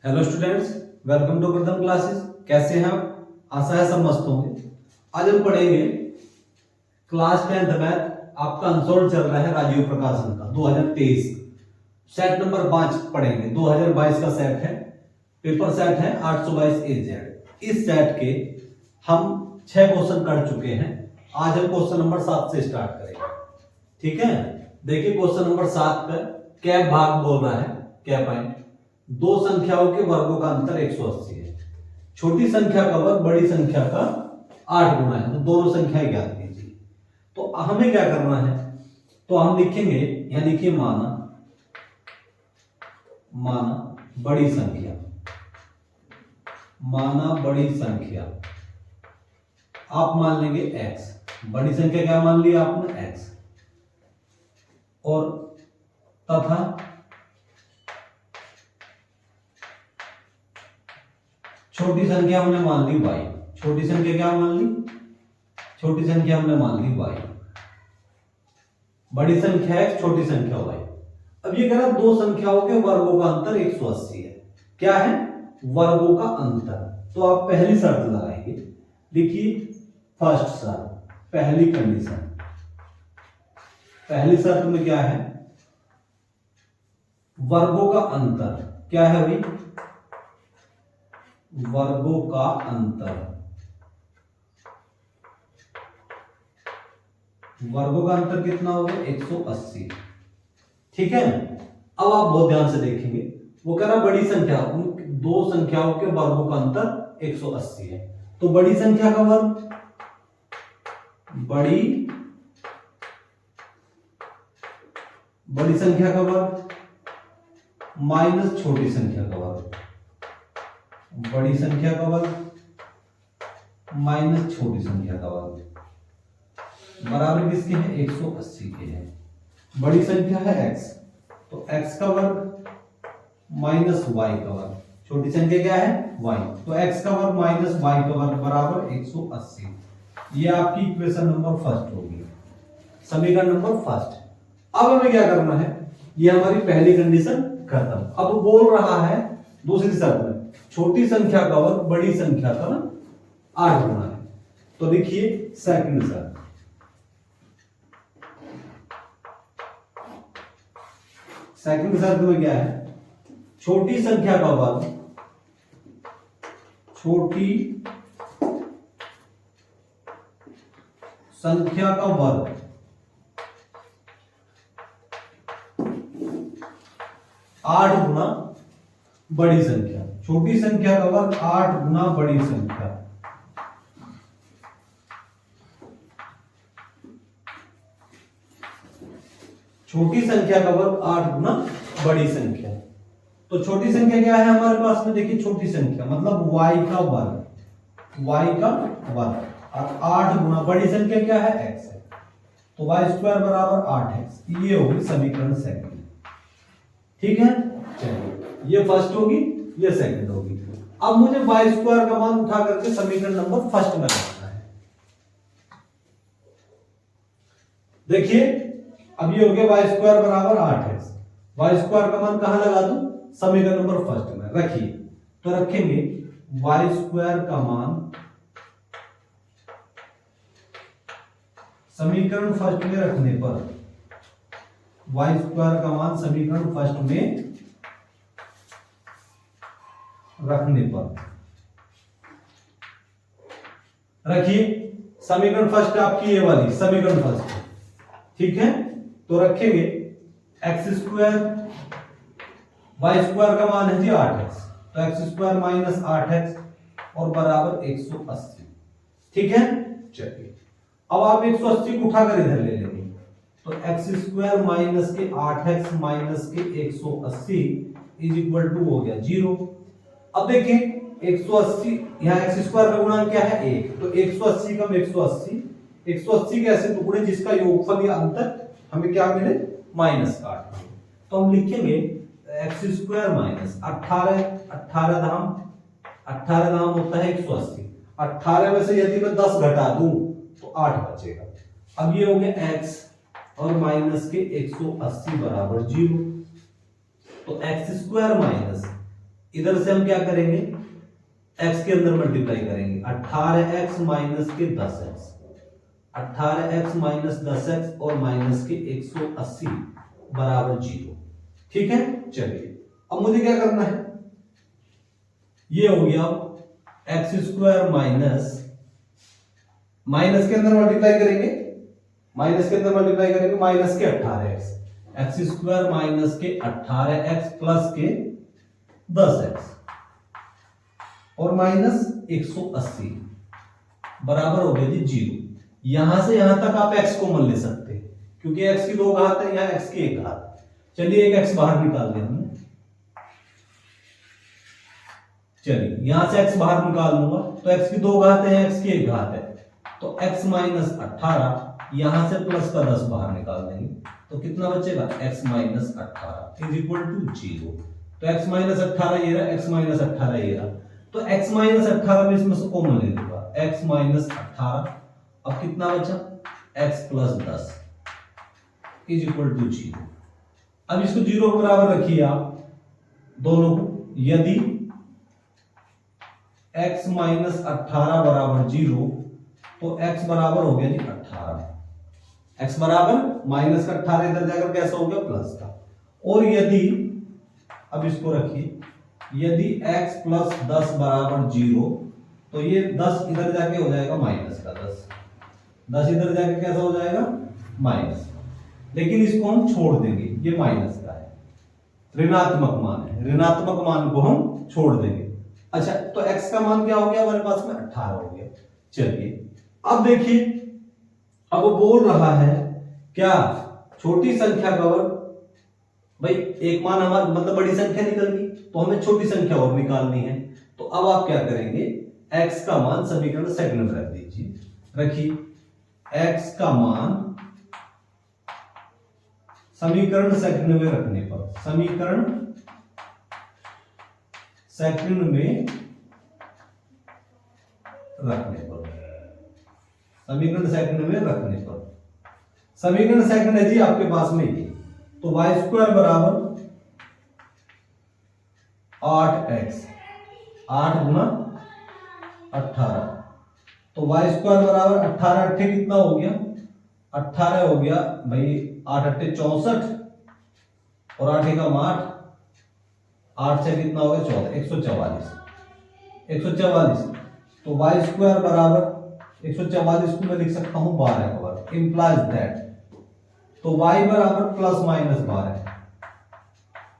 Hello students, welcome to प्रथम classes. कैसे हैं आप? आशा है सब मस्त होंगे। आज हम पढ़ेंगे क्लास 10th मैथ। आपका अनसोल्ड चल रहा है राजीव प्रकाशन का 2023 सेट नंबर 5 पढ़ेंगे। 2022 का सेट है, पेपर सेट है 822 AZ। इस सेट के हम 6 क्वेश्चन कर चुके हैं। आज हम क्वेश्चन नंबर 7 से स्टार्ट करेंगे। ठीक है, देखिए क्वेश्चन नंबर 7 पे कैप भाग बोल रहा है। क्या पॉइंट, दो संख्याओं के वर्गों का अंतर 180 है। छोटी संख्या का वर्ग बड़ी संख्या का 8 गुना है, तो दोनों संख्याएं ज्ञात कीजिए। तो हमें क्या करना है, तो हम लिखेंगे, यहां लिखिए माना बड़ी संख्या, माना बड़ी संख्या आप मान लेंगे x। बड़ी संख्या क्या मान लिया आपने? x। और तथा छोटी संख्या हमने मान ली y। छोटी संख्या क्या मान ली? छोटी संख्या हमने मान ली y। बड़ी संख्या x, छोटी संख्या y। अब ये कह रहा दो संख्याओं के वर्गों का अंतर 180 है। क्या है? वर्गों का अंतर। तो आप पहली शर्त लगाएंगे, देखिए फर्स्ट शर्त, पहली कंडीशन। पहली शर्त में क्या है? वर्गों का अंतर क्या है भाई? वर्गों का अंतर, वर्गों का अंतर कितना होगा? 180। ठीक है, अब आप बहुत ध्यान से देखेंगे, वो कह रहा बड़ी संख्या, उन दो संख्याओं के वर्गों का अंतर 180 है। तो बड़ी संख्या का वर्ग, बड़ी संख्या का वर्ग माइनस छोटी संख्या का वर्ग, बड़ी संख्या का वर्ग माइनस छोटी संख्या का वर्ग बराबर किसके हैं? 180 के हैं। बड़ी संख्या है x, तो x का वर्ग माइनस y का वर्ग। छोटी संख्या क्या है? y, तो x का वर्ग माइनस y का वर्ग बराबर 180। ये आपकी इक्वेशन नंबर फर्स्ट होगी, समीकरण नंबर फर्स्ट। अब हमें क्या करना है, ये हमारी पहली कंडीशन खत्म। अब बोल रहा है दूसरी शर्त में छोटी संख्या का वर्ग बड़ी संख्या का 8 गुना है। तो देखिए सेकंड शर्त, सेकंड शर्त में क्या है? छोटी संख्या का वर्ग, छोटी संख्या का वर्ग 8 गुना बड़ी संख्या। छोटी संख्या का वर्ग 8 गुना बड़ी संख्या। छोटी संख्या का वर्ग 8 गुना बड़ी संख्या। तो छोटी संख्या क्या है हमारे पास में? देखिए छोटी संख्या मतलब y का वर्ग, y का वर्ग, और 8 गुना बड़ी संख्या क्या है? x है। तो y² बराबर 8x। ये होगी समीकरण सेकंड। ठीक है, चलिए ये फर्स्ट होगी, ये सेकंड होगी। अब मुझे y² का मान उठा करके समीकरण नंबर फर्स्ट में रखना है। देखिए अब ये हो गया y² बराबर 8x। y² का मान कहां लगा दूं? समीकरण नंबर फर्स्ट में रखिए। तो रखेंगे y² का मान समीकरण फर्स्ट में रखने पर, y² का मान समीकरण फर्स्ट में रखने पर रखिए। समीकरण फर्स्ट आपकी ये वाली समीकरण फर्स्ट, ठीक है। तो रखेंगे x², y² का मान है जी 8x, तो x² माइनस 8x और बराबर 180। ठीक है, चलिए अब आप 180 को उठाकर इधर ले लेंगे, तो x² माइनस के 8x माइनस के 180 इज इक्वल टू हो गया 0। अब देखिए 180, यहाँ x² का गुणांक क्या है? 1, तो 180 कम 180, 180 के ऐसे टुकड़े जिसका योगफल या अंतर हमें क्या मिले? -8। तो हम लिखेंगे x² माइनस 18 दाम होता है 180। 18 में से यदि मैं 10 घटा दूं तो 8 बचेगा। अब ये हो गया x और माइनस के 180 बराबर 0। तो x² माइनस इधर से हम क्या करेंगे, x के अंदर मल्टीप्लाई करेंगे, 18x माइनस के 10x, 18x माइनस 10x और माइनस के 180 बराबर 0। ठीक है, चलिए अब मुझे क्या करना है, ये हो गया एक्स स्क्वायर माइनस, माइनस के अंदर मल्टीप्लाई करेंगे, माइनस के अंदर मल्टीप्लाई करेंगे माइनस के 18x, एक्स स्क्वायर माइनस के 18x प्लस के 10x और माइनस 180 बराबर हो गया जी 0। यहां से यहां तक आप x कॉमन ले सकते हैं क्योंकि x की 2 घात है, यहां x की 1 घात। चलिए एक x बाहर निकाल दें हमने, चलिए यहां से x बाहर निकाल लूंगा तो x की 2 घात है, x की 1 घात है, तो x माइनस 18, यहां से प्लस का 10 बाहर निकाल देंगे तो कितना बचेगा, x minus 18 is equal to 0। तो x माइनस 18 ये रहा, x माइनस 18 ये रहा, तो x माइनस 18 में इसमें से कॉमन ले लूंगा, x माइनस 18, अब कितना बचा, x plus 10 is equal to 0। अब इसको 0 के बराबर रखिए आप दोनों को, यदि x माइनस 18 बराबर 0 तो x बराबर हो गया जी 18, x बराबर माइनस का 18 इधर जाकर कैसा हो गया, प्लस का। और यदि, अब इसको रखिए, यदि x प्लस 10 बराबर 0 तो ये 10 इधर जाके हो जाएगा माइनस का 10 इधर जाके कैसा हो जाएगा, माइनस। लेकिन इसको हम छोड़ देंगे, ये माइनस का है, ऋणात्मक मान है, ऋणात्मक मान को हम छोड़ देंगे। अच्छा, तो x का मान क्या हो गया हमारे पास में, 18 हो गया। चलिए अब देखिए, अब वो बोल रहा है क्या, छोटी संख्या का वर्ग, भाई एक मान हमारा मतलब बड़ी संख्या निकल गई तो हमें छोटी संख्या और निकालनी है। तो अब आप क्या करेंगे, x का मान समीकरण सेकंड में रख दीजिए, रखिए x का मान समीकरण सेकंड में रखने पर, समीकरण सेकंड में रखने पर, समीकरण सेकंड में रखने पर, समीकरण सेकंड है जी आपके पास में ये, तो y स्क्वायर बराबर 8x, 8 गुना 18, तो y स्क्वायर बराबर 18 अट्ठे कितना हो गया, 18 हो गया भाई, 8 अट्ठे 64 और 8 एकम 8, 8 से कितना हो गया 14, 144, 144। तो y स्क्वायर बराबर 144 को मैं लिख सकता हूं 12 का वर्ग, इंप्लाइज दैट, तो y बराबर प्लस माइनस 12,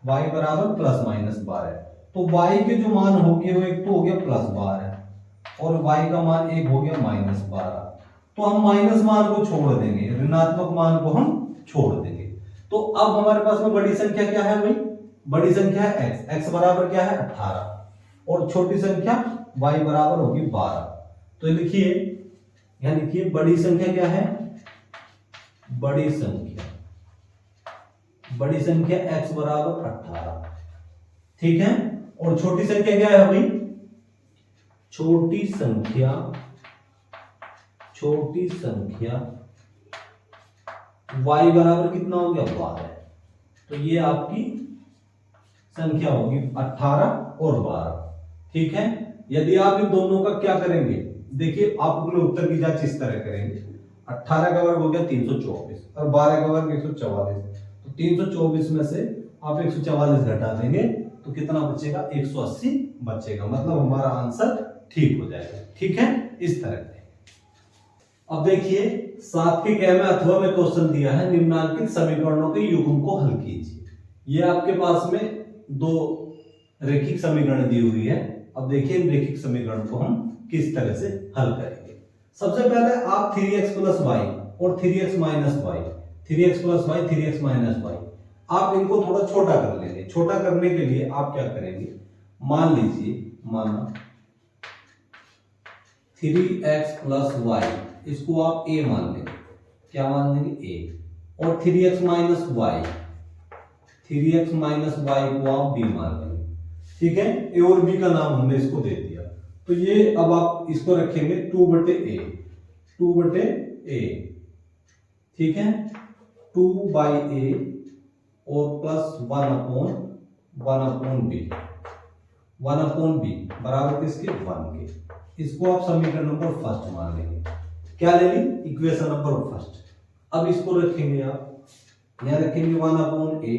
y बराबर प्लस माइनस 12, तो y के जो मान हो गए वो एक तो हो गया प्लस 12 और y का मान एक हो गया माइनस 12। तो हम माइनस मान को छोड़ देंगे, ऋणात्मक मान को हम छोड़ देंगे। तो अब हमारे पास में बड़ी संख्या क्या है भाई, बड़ी संख्या है x, x बराबर क्या है 18 और छोटी संख्या y बराबर होगी 12। तो लिखिए, यहां लिखिए बड़ी संख्या क्या है, बड़ी संख्या, बड़ी संख्या x बराबर 18, ठीक है। और छोटी संख्या क्या है भाई, छोटी संख्या, छोटी संख्या y बराबर कितना हो गया 12, तो ये आपकी संख्या होगी 18 और 12, ठीक है। यदि आप इन दोनों का क्या करेंगे, देखिए आप अपने उत्तर की जांच इस तरह करेंगे, 18 का वर्ग हो गया 324 और 12 का वर्ग 144, तो 324 में से आप 144 घटा देंगे तो कितना बचेगा, 180 बचेगा, मतलब हमारा आंसर ठीक हो जाएगा, ठीक है। इस तरह से अब देखिए 7 के क में अथवा में क्वेश्चन दिया है, निम्नलिखित समीकरणों के युग्म को हल कीजिए। ये आपके पास में दो रेखिक समीकरण दी हुई है। अब देखिए इन रेखिक समीकरण को हम किस तरह से हल करेंगे। सबसे पहले आप 3x प्लस वाई और 3x minus Y, 3x plus Y 3x minus Y, आप इनको थोड़ा छोटा कर लेंगे। छोटा करने के लिए आप क्या करेंगे, मान लीजिए, माना 3x प्लस वाई, इसको आप a मान लेंगे, क्या मान लेंगे a, और 3x minus Y, 3x minus Y को आप b मान लेंगे, ठीक है। a और b का नाम हमने इसको दे दिया, तो ये अब आप इसको रखेंगे 2/a, 2/a, ठीक है, 2/a और प्लस 1/b, 1 अपॉन बी बराबर किसके 1 के। इसको आप समीकरण नंबर फर्स्ट मान लेंगे। क्या ले ली, इक्वेशन नंबर फर्स्ट। अब इसको रखेंगे आप, यहां रखेंगे 1 अपॉन ए,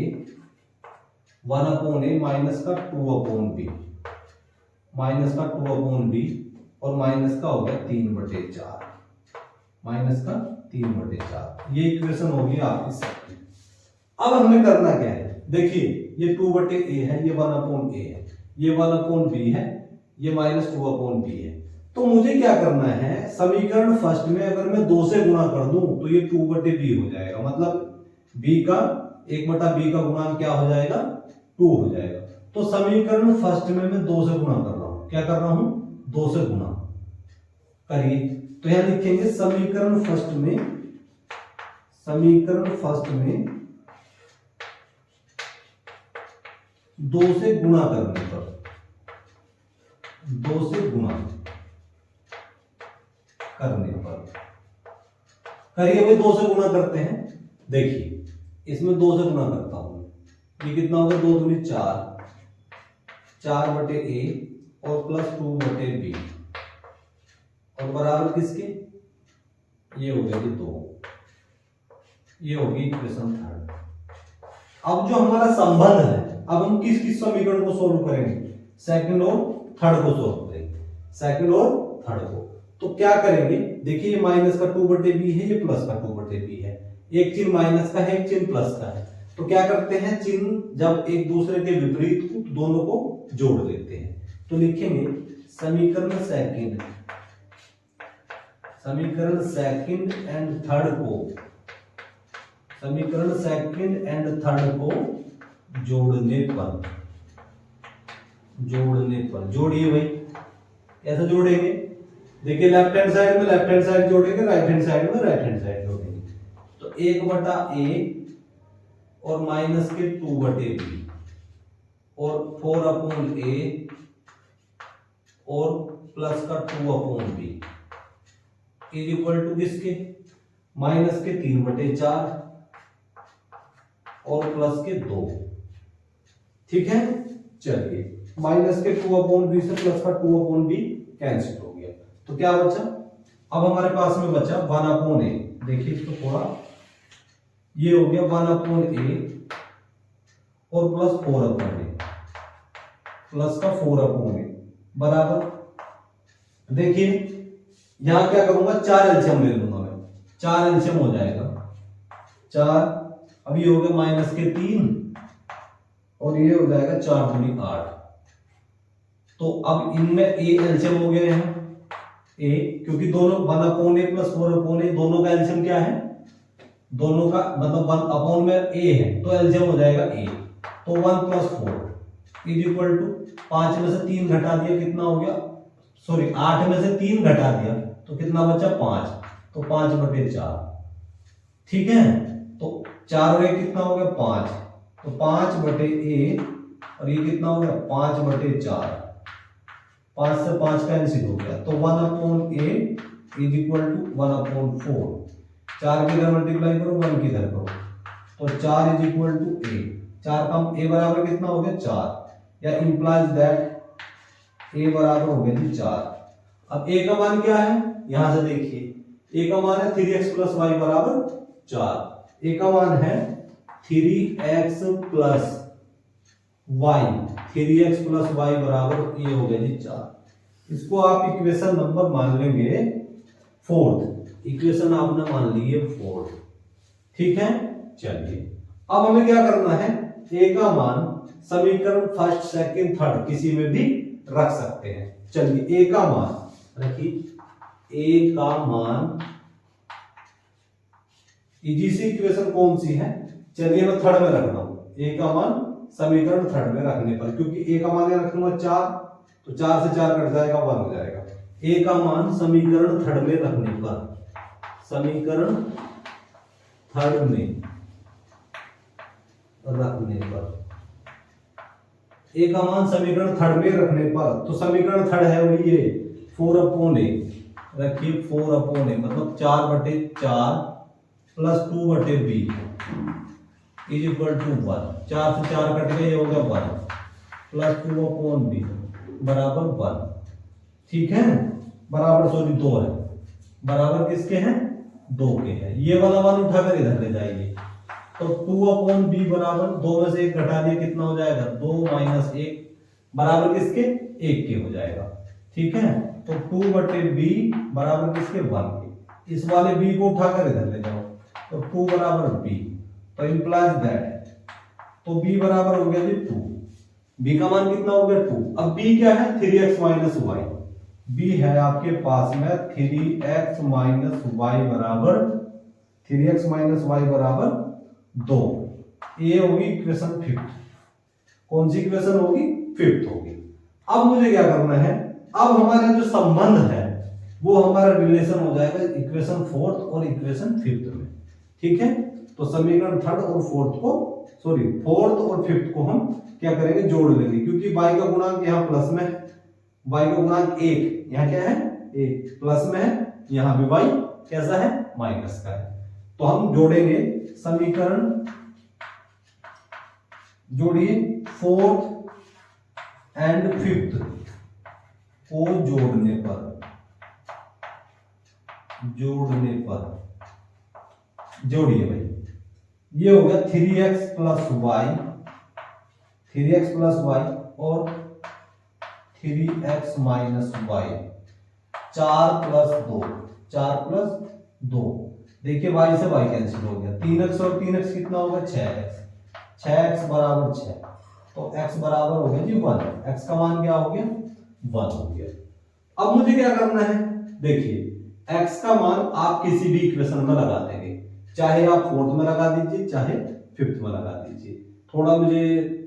1 अपॉन ए माइनस का 2 अपॉन बी, माइनस का 2 अपॉन बी और माइनस का हो गया 3/4, माइनस का 3/4। ये इक्वेशन होगी आपकी सबकी। अब हमें करना क्या है, देखिए ये 2/a है, ये 1 अपॉन ए है, ये 1 अपॉन बी है, ये माइनस 2 अपॉन बी है। तो मुझे क्या करना है, समीकरण फर्स्ट में अगर मैं 2 से गुणा कर दूं तो ये 2/b हो जाएगा, मतलब b का 1/b का गुणांक क्या हो जाएगा, 2 हो जाएगा। तो समीकरण फर्स्ट में मैं 2 से गुणा कर रहा हूं, क्या कर रहा हूं, 2 से गुणा करिए। तो यहां लिखेंगे समीकरण फर्स्ट में, समीकरण फर्स्ट में 2 से गुणा करने पर, 2 से गुणा करने पर करिए भाई, 2 से गुणा करते हैं। देखिए इसमें 2 से गुणा करता हूं, ये कितना होगा, 2 दूनी 4, 4/a और प्लस 2/b और बराबर किसके, ये हो गया जी 2। ये होगी इक्वेशन थर्ड। अब जो हमारा संबंध है, अब हम किस किस समीकरण को सोल्व करेंगे, सेकंड और थर्ड को सोल्व करेंगे, सेकंड और थर्ड को। तो क्या करेंगे, देखिए ये माइनस का 2/b है, ये प्लस का 2/b है, एक चिन्ह माइनस का है, एक चिन्ह प्लस का है। तो क्या करते हैं, चिन्ह जब एक दूसरे के विपरीत हो तो दोनों को जोड़ देते हैं। तो लिखेंगे समीकरण सेकंड, समीकरण सेकंड एंड थर्ड को, समीकरण सेकंड एंड थर्ड को जोड़ने पर, जोड़ने पर, जोड़िए भाई, कैसे जोड़ेंगे, देखिए लेफ्ट हैंड साइड में लेफ्ट हैंड साइड जोड़ेंगे, राइट हैंड साइड में राइट हैंड साइड जोड़ेंगे। तो 1/a और माइनस के 2/b और 4 अपॉन a और प्लस का 2 upon b is equal to किसके, माइनस के 3/4 और प्लस के 2। ठीक है, चलिए माइनस के 2 अपॉन बी से प्लस का 2 अपॉन बी कैंसिल हो गया। तो क्या बचा, अब हमारे पास में बचा 1 अपॉन ए। देखिए इसको थोड़ा, ये हो गया 1 अपॉन ए और प्लस 4 अपॉन ए, प्लस का 4 अपॉन ए बराबर, देखिए यहां क्या करूंगा, 4 एलसीएम ले लूंगा मैं, 4 एलसीएम हो जाएगा 4। अब ये हो गया माइनस के 3 और ये हो जाएगा 4 दूनी 8। तो अब इनमें ए एलसीएम हो गए हैं, ए, क्योंकि दोनों 1 अपॉन ए प्लस 4 अपॉन ए, दोनों का एलसीएम क्या है, दोनों का मतलब 1 अपॉन में ए है तो एलसीएम हो जाएगा ए। तो 1 प्लस 4 इज इक्वल टू 5 में से 3 घटा दिया, कितना हो गया, सॉरी 8 में से 3 घटा दिया तो कितना बचा 5, तो 5/4। ठीक है, तो 4 और 1 कितना हो गया 5, तो 5/a और ये कितना हो गया 5/4, 5 से 5 कैंसिल हो गया। तो 1 upon a is equal to 1 upon 4, 4 की इधर मल्टीप्लाई करो, 1 की इधर करो, तो 4 इज इक्वल टू a। 4 का a बराबर कितना हो गया 4, या इंप्लाइज दैट a बराबर हो गया जी 4। अब a का मान क्या है, यहां से देखिए a का मान है 3x प्लस वाई बराबर 4। a का मान है 3x plus Y, 3x plus Y बराबर ये हो गया जी 4। इसको आप इक्वेशन नंबर मान लेंगे फोर्थ, इक्वेशन आपने मान ली है फोर्थ। ठीक है, चलिए अब हमें क्या करना है, a का मान समीकरण फर्स्ट सेकंड थर्ड किसी में भी रख सकते हैं। चलिए a का मान रखिए, a का मान इजी सी इक्वेशन कौन सी है, चलिए मैं थर्ड में रख रहा हूं, a का मान समीकरण थर्ड में रखने पर, क्योंकि a का मान रखूंगा 4 तो 4 से 4 कट जाएगा 1 हो जाएगा। a का मान समीकरण थर्ड में रखने पर, समीकरण थर्ड में रखने पर, a का मान समीकरण थर्ड में रखने पर, तो समीकरण थर्ड है वही ये 4 अपॉन a, रखिए 4 अपॉन a मतलब 4/4 plus 2/b is equal to 1। 4 से 4 कट गए, ये हो गया 1 प्लस 2 अपॉन b बराबर 1, ठीक है, बराबर सॉरी 2 है, बराबर किसके हैं, 2 के हैं। ये वाला 1 उठाकर इधर ले जाइए, तो 2/b बराबर 2 में से 1 घटा दिया, कितना हो जाएगा, 2 - 1 बराबर किसके, 1 के हो जाएगा, ठीक है। तो 2/b बराबर किसके, 1 के। इस वाले b को उठाकर इधर ले जाओ, तो 2 बराबर b, तो इंप्लाइज दैट, तो b बराबर हो गया जी 2, b का मान कितना हो गया 2। अब b क्या है, 3x - y, b है आपके पास में 3x - y बराबर 3x - y बराबर 2। ये होगी इक्वेशन 5। कौन सी इक्वेशन होगी, 5th होगी। अब मुझे क्या करना है, अब हमारा जो संबंध है वो हमारा रिलेशन हो जाएगा इक्वेशन 4th और इक्वेशन 5th में, ठीक है। तो समीकरण 3rd और 4th को, सॉरी 4th और 5th को हम क्या करेंगे, जोड़ लेंगे, क्योंकि y का गुणांक यहाँ प्लस में है, y का गुणांक 1, यहाँ क्या है 1 प्लस में है, यहाँ भी y कैसा है, माइनस का है। तो हम जोड़ेंगे समीकरण, जोड़िए 4th एंड 5th को जोड़ने पर जोड़िए भाई, ये हो गया 3x + y, 3x + y और 3x - y, 4 + 2, 4 + 2, देखिए y से y कैंसिल हो गया, 3x और 3x कितना होगा, 6x, 6x बराबर 6, तो x बराबर हो गया जी 1, x का मान क्या हो गया, 1 हो गया। अब मुझे क्या करना है, देखिए x का मान आप किसी भी इक्वेशन में लगा देंगे, चाहे आप 4th में लगा दीजिए, चाहे 5th में लगा दीजिए। थोड़ा मुझे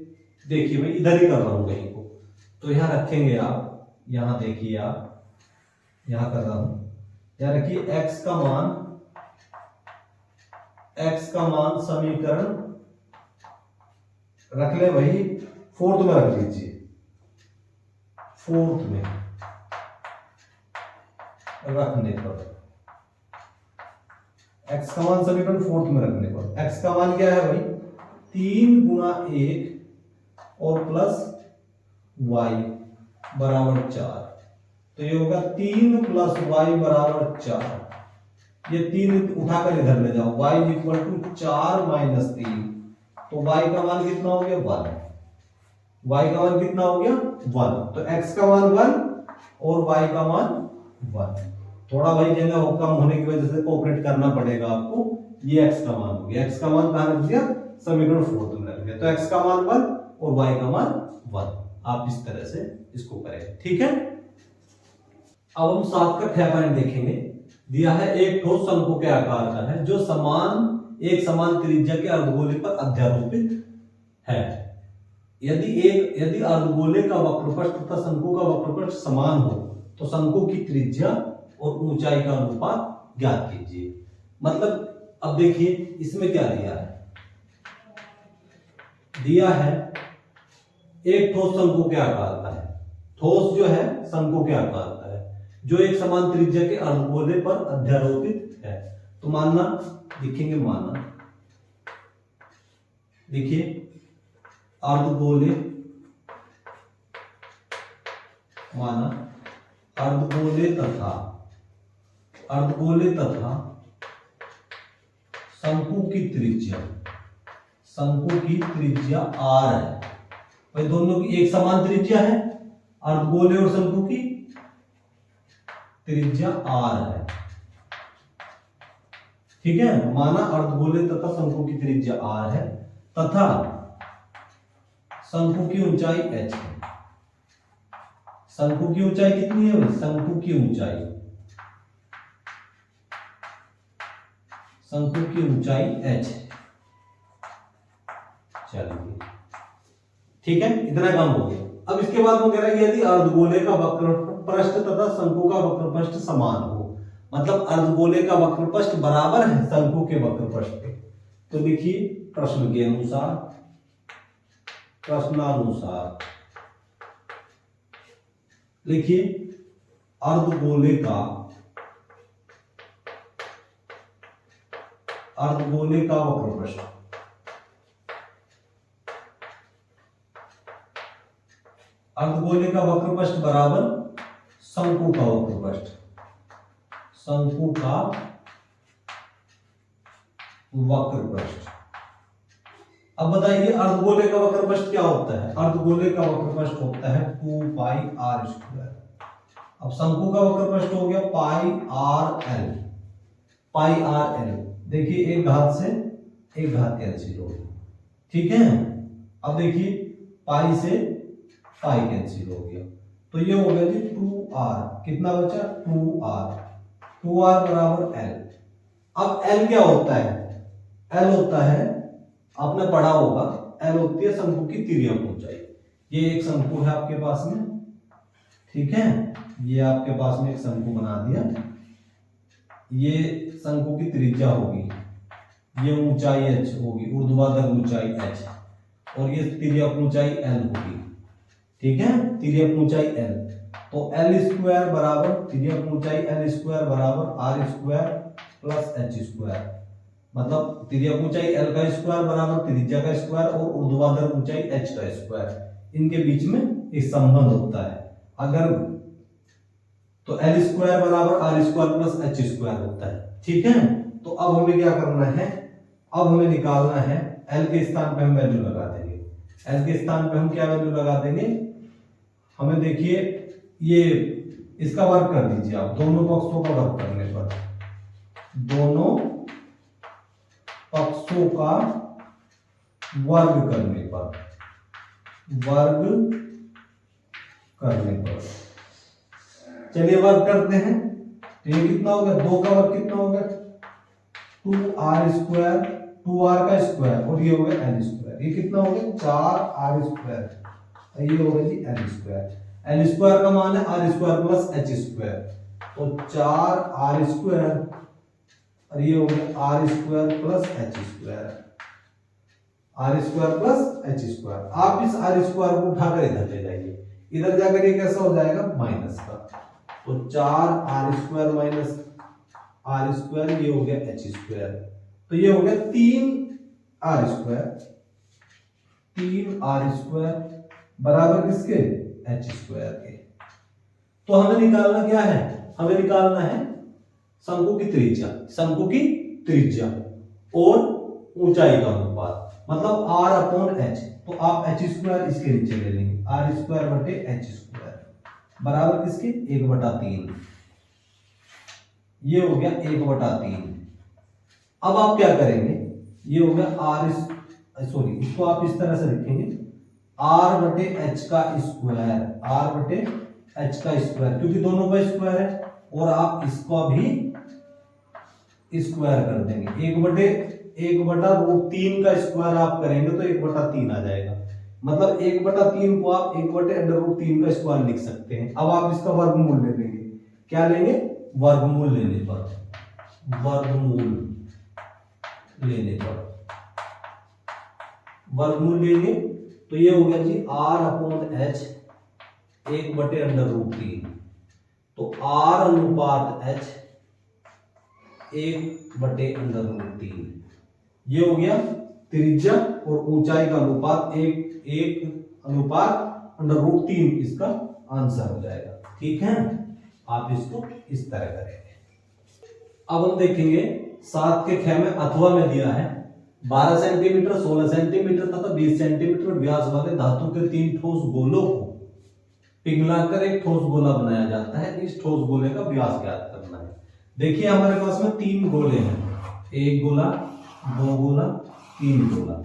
देखिए, मैं इधर ही कर रहा हूं कहीं को, तो यहां रखेंगे आप, यहां देखिए आप, यहां कर रहा हूं, यहां रखिए x का मान समीकरण रख ले वही 4th में रख लीजिए, 4th में रखने पर x का मान समीकरण 4th में रखने पर x का मान क्या है भाई, 3 × 1 और प्लस y बराबर 4, तो ये होगा 3 + y बराबर 4, ये 3 उठाकर इधर ले जाओ, y = 4 - 3, तो y का मान कितना हो गया, 1, y का मान कितना हो गया, 1, तो x का मान 1 और y का मान 1। थोड़ा भाई जगह कम होने की वजह से कोऑपरेट करना पड़ेगा आपको, ये x का मान हो गया, x का मान कहां रख दिया, समीकरण 4th में रख दिया, तो x का मान 1 और y का मान 1, आप इस तरह से इसको करें, ठीक है। अब हम 7 का 6 पॉइंट देखेंगे। दिया है एक ठोस शंकु के आकार का है, जो एक समान त्रिज्या के अर्धगोले पर अध्यारोपित है। यदि अर्धगोले का वक्रपृष्ठ तथा शंकु का वक्रपृष्ठ समान हो, तो शंकु की त्रिज्या और ऊंचाई का अनुपात ज्ञात कीजिए। मतलब अब देखिए इसमें क्या दिया है एक ठोस शंकु के आकार का है, ठोस जो है शंकु के आकार का है, जो एक समान त्रिज्या के अर्धगोले पर अध्यारोपित है। तो मानना लिखेंगे, माना देखिए अर्धगोले, माना अर्धगोले तथा शंकु की त्रिज्या r है। भाई दोनों की एक समान त्रिज्या है, अर्धगोले और शंकु की त्रिज्या r है, ठीक है। माना अर्धगोले तथा शंकु की त्रिज्या r है तथा शंकु की ऊंचाई h है। शंकु की ऊंचाई कितनी है, शंकु की ऊंचाई h है। चलिए ठीक है, इतना काम हो गया। अब इसके बाद वो कह रहा है यदि अर्धगोले का वक्रपृष्ठ तथा शंकु का वक्रपृष्ठ समान हो, मतलब अर्धगोले का वक्रपृष्ठ बराबर है शंकु के वक्रपृष्ठ के, तो देखिए प्रश्नानुसार लिखिए अर्धगोले का वक्रपृष्ठ अर्धगोले का वक्रपृष्ठ बराबर शंकु का वक्रपृष्ठ, शंकु का वक्रपृष्ठ। अब बताइए अर्धगोले का वक्रपृष्ठ क्या होता है? अर्धगोले का वक्रपृष्ठ होता है 2 पाई आर स्क्वायर। अब शंकु का वक्रपृष्ठ हो गया पाई आर एल, पाई आर एल। देखिए एक घात से एक घात कैंसिल हो गया, ठीक है। अब देखिए पाई से पाई कैंसिल हो गया, तो ये हो गया जी 2r, कितना बचा 2r, 2r बराबर l। अब l क्या होता है? l होता है, आपने पढ़ा होगा, l होती है शंकु की तिर्यक ऊंचाई। ये एक शंकु है आपके पास में, ठीक है, ये आपके पास में एक शंकु बना दिया, ये शंकु की त्रिज्या होगी, ये ऊंचाई h होगी, ऊर्ध्वाधर ऊंचाई h, और ये तिर्यक ऊंचाई l होगी, ठीक है, तिर्यक ऊंचाई l। तो l स्क्वायर बराबर, तिर्यक ऊंचाई l स्क्वायर बराबर r square plus h square, मतलब तिर्यक ऊंचाई l का स्क्वायर बराबर त्रिज्या का स्क्वायर और ऊर्ध्वाधर ऊंचाई h का स्क्वायर, इनके बीच में एक संबंध होता है। अगर तो l स्क्वायर बराबर r square plus h square होता है, ठीक है। तो अब हमें क्या करना है? अब हमें निकालना है, l के स्थान पे हम वैल्यू लगा देंगे, l के स्थान पे हम क्या वैल्यू लगा देंगे? हमें देखिए ये इसका वर्ग कर दीजिए आप, दोनों पक्षों का वर्ग करने पर, दोनों पक्षों का वर्ग करने पर, वर्ग करने पर, चलिए वर्ग करते हैं। तो ये कितना हो गया? 2 का वर्ग कितना हो गया? 2r स्क्वायर, 2r का स्क्वायर, और ये हो गया l स्क्वायर, ये कितना हो गया? 4r स्क्वायर, ये हो गया जी l स्क्वायर। l स्क्वायर का मान है r square plus h square, तो 4r स्क्वायर, और ये हो गया r square plus h square, r square plus h square. आप इस r स्क्वायर को उठाकर इधर ले जाइए, इधर जाकर ये कैसा हो जाएगा? माइनस का, तो 4r square minus r square, ये हो गया h स्क्वायर, तो ये हो गया 3r स्क्वायर, 3r स्क्वायर बराबर किसके? h स्क्वायर के। तो हमें निकालना क्या है? हमें निकालना है शंकु की त्रिज्या, शंकु की त्रिज्या और ऊंचाई का अनुपात, मतलब r अपॉन h। तो आप h स्क्वायर इसके नीचे ले लेंगे, r स्क्वायर बटे h स्क्वायर बराबर किसके? 1/3, ये हो गया 1/3। अब आप क्या करेंगे? ये हो गया सॉरी, इसको आप इस तरह से लिखेंगे, r बटे h का स्क्वायर, r बटे h का स्क्वायर, क्योंकि दोनों का स्क्वायर है, और आप इसको भी स्क्वायर कर देंगे, 1/√3 का स्क्वायर आप करेंगे तो 1/3 आ जाएगा, मतलब 1/3 को आप 1/√3 का स्क्वायर लिख सकते हैं। अब आप इसका वर्गमूल ले लेंगे, क्या लेंगे? वर्गमूल लेने पर, वर्गमूल लेने पर, वर्गमूल लेंगे तो ये हो गया जी r अपॉन h 1/√3, तो r अनुपात h 1/√3, ये हो गया त्रिज्या और ऊंचाई का अनुपात, 1/√3 इसका आंसर हो जाएगा, ठीक है। आप इसको इस तरह करेंगे। अब हम देखेंगे 7 के ख में अथवा में दिया है 12 सेंटीमीटर, 16 सेंटीमीटर तथा 20 सेंटीमीटर व्यास वाले धातु के 3 ठोस गोलों को पिघलाकर एक ठोस गोला बनाया जाता है। इस ठोस गोले का व्यास ज्ञात करना है। देखिए हमारे पास में 3 गोले हैं, 1 गोला, 2 गोला, 3 गोला।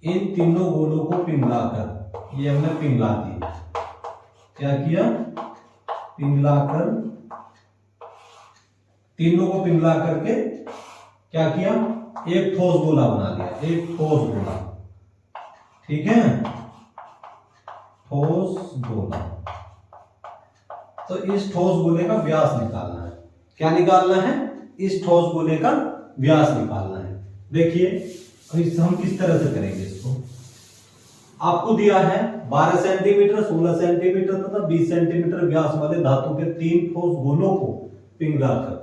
इन तीनों गोलों को पिघलाकर, ये हमने पिघला दिया, क्या किया? पिघलाकर, तीनों को पिघला करके क्या किया? एक ठोस गोला बना दिया, एक ठोस गोला, ठीक है, ठोस गोला। तो इस ठोस गोले का व्यास निकालना है। क्या निकालना है? इस ठोस गोले का व्यास निकालना है। देखिए हम किस तरह से करेंगे इसको। आपको दिया है 12 सेंटीमीटर, 16 सेंटीमीटर तथा 20 सेंटीमीटर व्यास वाले धातु के 3 ठोस गोलों को पिघलाकर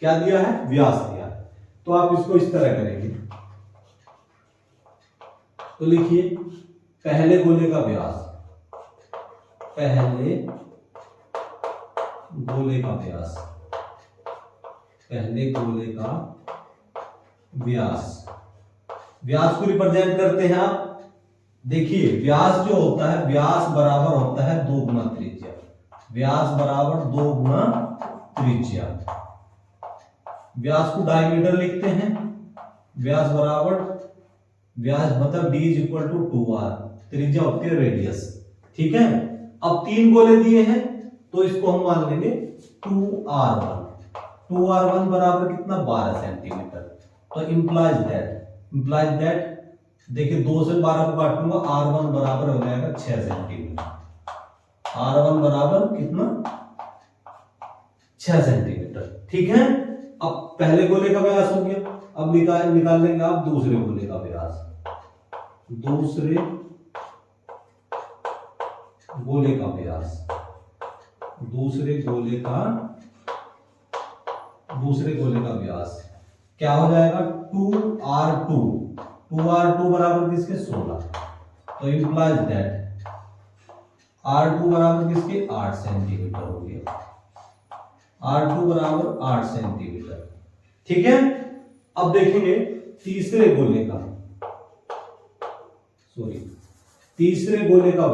क्या दिया है? व्यास दिया है। तो आप इसको इस तरह करेंगे। तो लिखिए पहले गोले का व्यास, पहले गोले का व्यास, पहले गोले का व्यास। व्यास को रिप्रेजेंट करते हैं आप, देखिए व्यास जो होता है, व्यास बराबर होता है 2 गुना त्रिज्या। व्यास बराबर 2 गुना त्रिज्या। व्यास को डायमीटर लिखते हैं, व्यास बराबर, व्यास मतलब d is equal to 2r, त्रिज्या होती है रेडियस। ठीक है, अब 3 गोले दिए हैं तो इसको हम मान लेंगे 2r1। 2r1 बराबर कितना, 12 सेंटीमीटर। तो इंप्लाइज दैट देखिए 2 से 12 को काटूंगा, r1 बराबर हो जाएगा 6 सेंटीमीटर। r1 बराबर कितना, 6 सेंटीमीटर। ठीक है, अब पहले गोले का व्यास हो गया, अब निकाल लेंगे आप दूसरे गोले का व्यास। दूसरे गोले का व्यास, दूसरे गोले का व्यास क्या हो जाएगा, 2r2। 2r2 बराबर किसके, 16। तो इंप्लाइज दैट r2 बराबर किसके, 8 सेंटीमीटर हो गया। r2 बराबर 8 सेंटीमीटर। ठीक है, अब देखेंगे तीसरे गोले का व्यास। तीसरे गोले का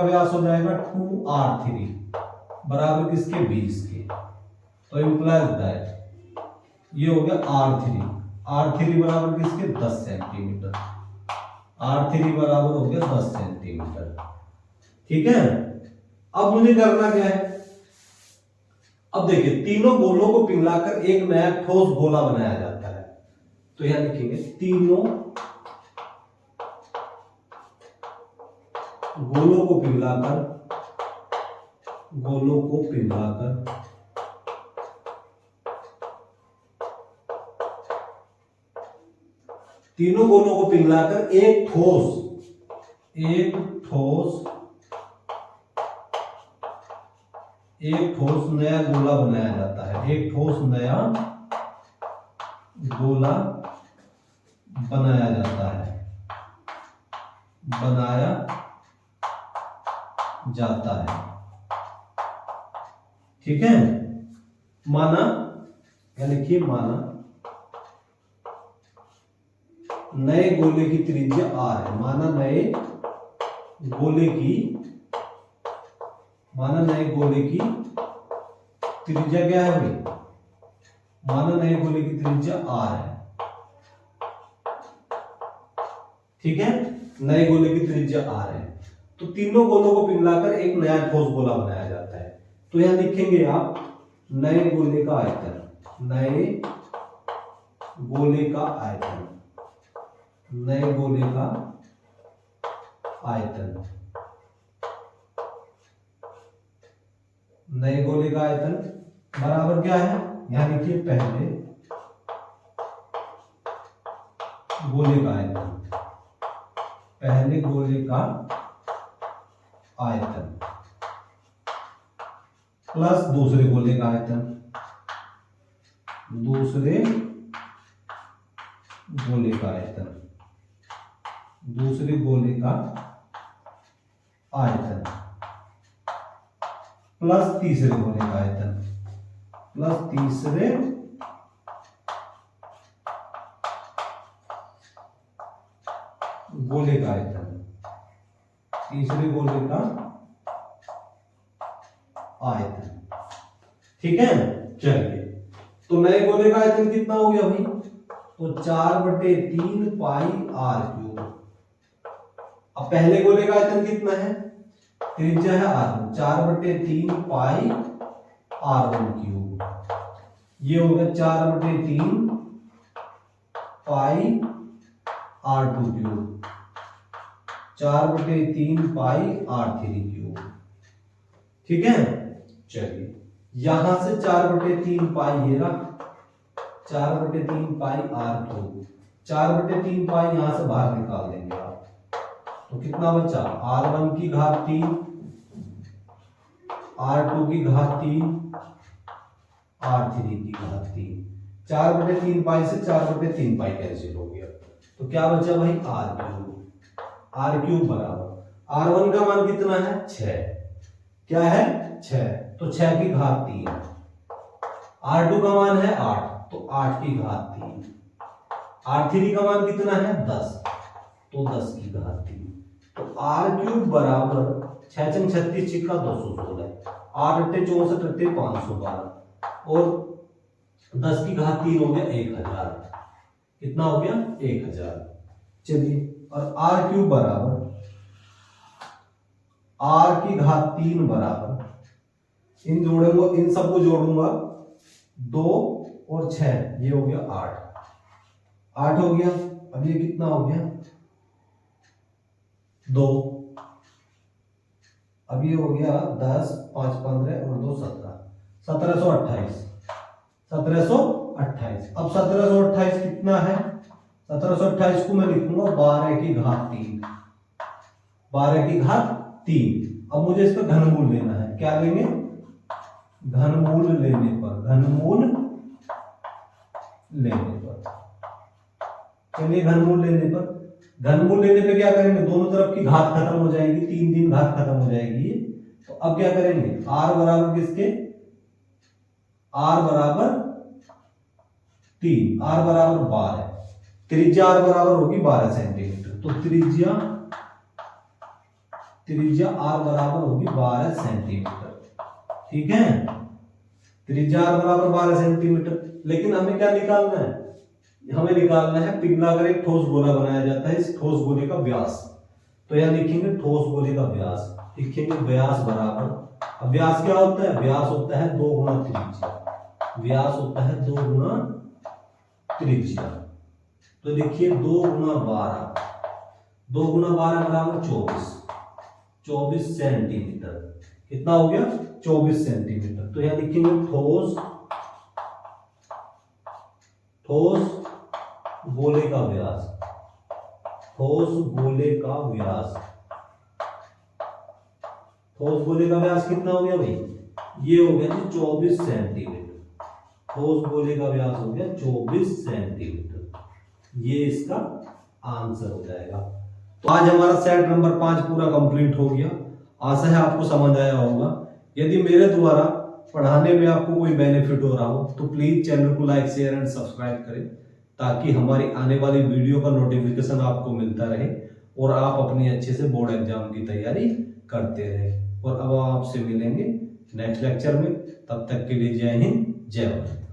व्यास हो जाएगा 2r3 बराबर किसके, 20 के। तो इंप्लाइज दैट ये हो गया r3 बराबर किसके, 10 सेंटीमीटर। r3 बराबर हो गया 10 सेंटीमीटर। ठीक है, अब मुझे करना क्या है, अब देखिए तीनों गोलों को पिघलाकर एक नया ठोस गोला बनाया जाता है। तो यहां लिखेंगे तीनों गोलों को पिघलाकर तीनों गोलों को पिघलाकर एक ठोस नया गोला बनाया जाता है। एक ठोस नया गोला बनाया जाता है, ठीक है। माना, या लिखिए माना नए गोले की त्रिज्या r है। माना नए गोले की त्रिज्या क्या है भाई, माना नए गोले की त्रिज्या r है। ठीक है, नए गोले की त्रिज्या r है। तो तीनों गोलों को पिघलाकर एक नया ठोस गोला बनाया जाता है। तो यहां लिखेंगे आप नए गोले का आयतन, नए गोले का आयतन, नए गोले का आयतन, नए गोले का आयतन बराबर क्या है, यहां लिखिए पहले गोले का आयतन, पहले गोले का आयतन प्लस दूसरे गोले का आयतन, दूसरे गोले का आयतन, दूसरे गोले का आयतन प्लस तीसरे गोले का आयतन, प्लस तीसरे गोले का आयतन, तीसरे गोले का आयतन। ठीक है, चलिए तो नए गोले का आयतन कितना हो गया भाई, तो 4/3 पाई r3। अब पहले गोले का आयतन कितना है, त्रिज्या है r1, 4/3 पाई r1³। ये हो गया 4/3 पाई r2³, 4/3 पाई r3³। ठीक है, चलिए यहां से 4/3 पाई ये रहा, 4/3 पाई r3, 4/3 पाई यहां से बाहर निकाल देंगे आप, तो कितना बचा, r1 की घात 3, r2 की घात 3 r3 की घात 3। 4/3 पाई से 4/3 पाई कैंसिल हो गया, तो क्या बचा भाई r3 बराबर r1 का मान कितना है 6, क्या है 6, तो 6 की घात 3। r2 का मान है 8, तो 8 की घात 3। r3 का मान कितना है 10, तो 10 की घात 3। तो r3 बराबर 6 × 36 छिक्का 216, 8 × 64 × 512 और 10 की घात 3 हो गया 1000। कितना हो गया 1000। चलिए, और r3 बराबर r की घात 3 बराबर इन जोड़ूंगा, इन सबको जोड़ूंगा 2 और 6, ये हो गया 8 हो गया। अब ये कितना हो गया 2, अब ये हो गया 10, 5 15 और 2 17, 1728। 1728, अब 1728 कितना है, 1728 को मैं लिखूंगा 12 की घात 3, 12 की घात 3। अब मुझे इसका घनमूल लेना है, क्या लेंगे घनमूल लेने पर, घनमूल लेने पर, चलिए घनमूल लेने पर, घनमूल लेने पे क्या करेंगे, दोनों तरफ की घात खत्म हो जाएगी, 3 3 घात खत्म हो जाएगी। तो अब क्या करेंगे, r बराबर किसके, r बराबर 3, r बराबर 12, त्रिज्या r बराबर होगी 12 सेंटीमीटर, तो त्रिज्या r बराबर होगी 12 सेंटीमीटर। ठीक है, त्रिज्या r बराबर 12 सेंटीमीटर। लेकिन हमें क्या निकालना है, हमें निकालना है पिघला अगर एक ठोस गोला बनाया जाता है, इस ठोस गोले का व्यास। तो यहां लिखेंगे ठोस गोले का व्यास, लिखेंगे व्यास बराबर, अब व्यास क्या होता है, व्यास होता है 2 गुना त्रिज्या, व्यास होता है 2 गुना त्रिज्या। तो देखिए 2 गुना 12, 2 गुना 12 बराबर 24 सेंटीमीटर। कितना हो गया 24 सेंटीमीटर। तो यहां लिखेंगे ठोस गोले का व्यास, ठोस गोले का व्यास, ठोस गोले का व्यास कितना हो गया भाई, ये हो गया 24 सेंटीमीटर। ठोस गोले का व्यास हो गया 24 सेंटीमीटर, ये इसका आंसर हो जाएगा। तो आज हमारा सेट नंबर 5 पूरा कंप्लीट हो गया। आशा है आपको समझ आया होगा। यदि मेरे द्वारा पढ़ाने में आपको कोई बेनिफिट हो रहा हो तो प्लीज चैनल को लाइक शेयर एंड सब्सक्राइब करें, ताकि हमारी आने वाली वीडियो का नोटिफिकेशन आपको मिलता रहे और आप अपनी अच्छे से बोर्ड एग्जाम की तैयारी करते रहे। और अब आपसे मिलेंगे नेक्स्ट लेक्चर में, तब तक के लिए जय हिंद जय भारत।